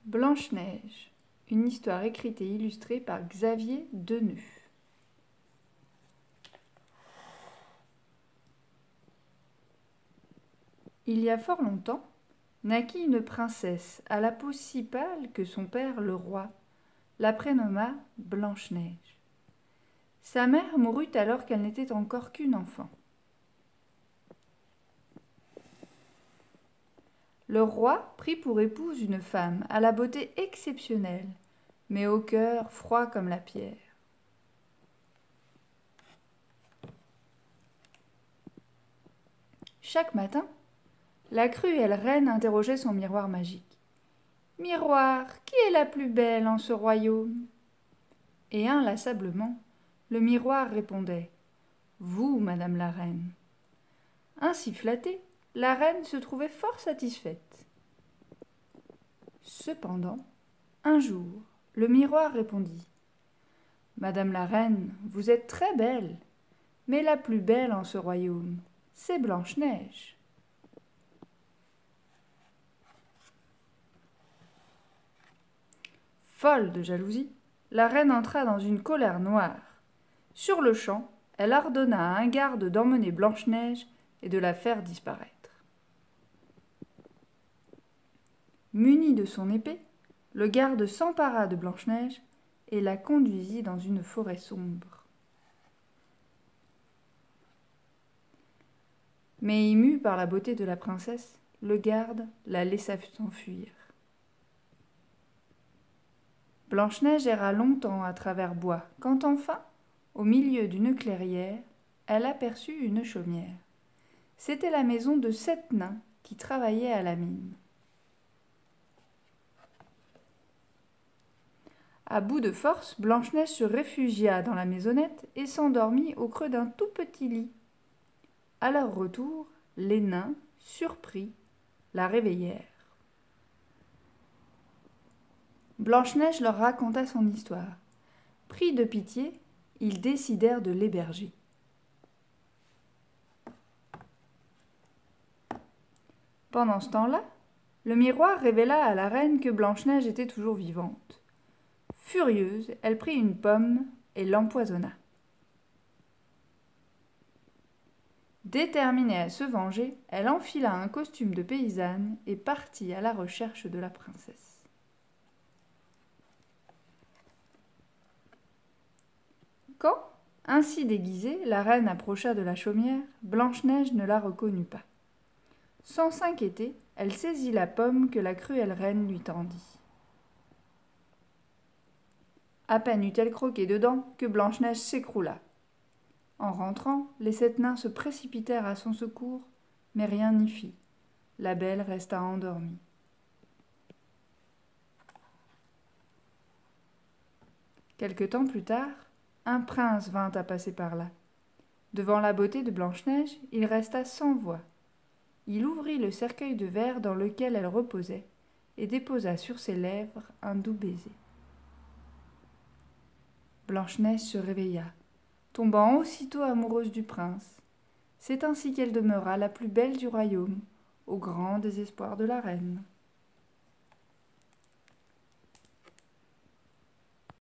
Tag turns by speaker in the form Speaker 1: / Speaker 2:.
Speaker 1: Blanche-Neige, une histoire écrite et illustrée par Xavier Deneux. Il y a fort longtemps, naquit une princesse à la peau si pâle que son père, le roi, la prénomma Blanche-Neige. Sa mère mourut alors qu'elle n'était encore qu'une enfant. Le roi prit pour épouse une femme à la beauté exceptionnelle, mais au cœur froid comme la pierre. Chaque matin, la cruelle reine interrogeait son miroir magique. « Miroir, qui est la plus belle en ce royaume ?» Et inlassablement, le miroir répondait « Vous, madame la reine. » Ainsi flattée, la reine se trouvait fort satisfaite. Cependant, un jour, le miroir répondit « Madame la reine, vous êtes très belle, mais la plus belle en ce royaume, c'est Blanche-Neige. » Folle de jalousie, la reine entra dans une colère noire. Sur-le-champ, elle ordonna à un garde d'emmener Blanche-Neige et de la faire disparaître. Muni de son épée, le garde s'empara de Blanche-Neige et la conduisit dans une forêt sombre. Mais ému par la beauté de la princesse, le garde la laissa s'enfuir. Blanche-Neige erra longtemps à travers bois, quand enfin, au milieu d'une clairière, elle aperçut une chaumière. C'était la maison de 7 nains qui travaillaient à la mine. À bout de force, Blanche-Neige se réfugia dans la maisonnette et s'endormit au creux d'un tout petit lit. À leur retour, les nains, surpris, la réveillèrent. Blanche-Neige leur raconta son histoire. Pris de pitié, ils décidèrent de l'héberger. Pendant ce temps-là, le miroir révéla à la reine que Blanche-Neige était toujours vivante. Furieuse, elle prit une pomme et l'empoisonna. Déterminée à se venger, elle enfila un costume de paysanne et partit à la recherche de la princesse. Quand, ainsi déguisée, la reine approcha de la chaumière, Blanche-Neige ne la reconnut pas. Sans s'inquiéter, elle saisit la pomme que la cruelle reine lui tendit. À peine eut-elle croqué dedans que Blanche-Neige s'écroula. En rentrant, les 7 nains se précipitèrent à son secours, mais rien n'y fit. La belle resta endormie. Quelque temps plus tard, un prince vint à passer par là. Devant la beauté de Blanche-Neige, il resta sans voix. Il ouvrit le cercueil de verre dans lequel elle reposait et déposa sur ses lèvres un doux baiser. Blanche-Neige se réveilla, tombant aussitôt amoureuse du prince. C'est ainsi qu'elle demeura la plus belle du royaume, au grand désespoir de la reine.